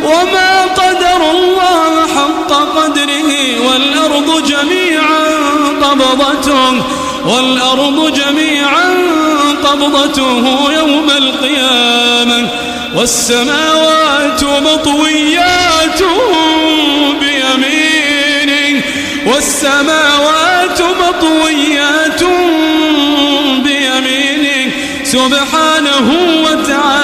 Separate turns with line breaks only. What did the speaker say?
وما قدر الله حق قدره والأرض جميعا قبضته يوم القيامة والسماوات مطويات بيمينه سبحانه وتعالى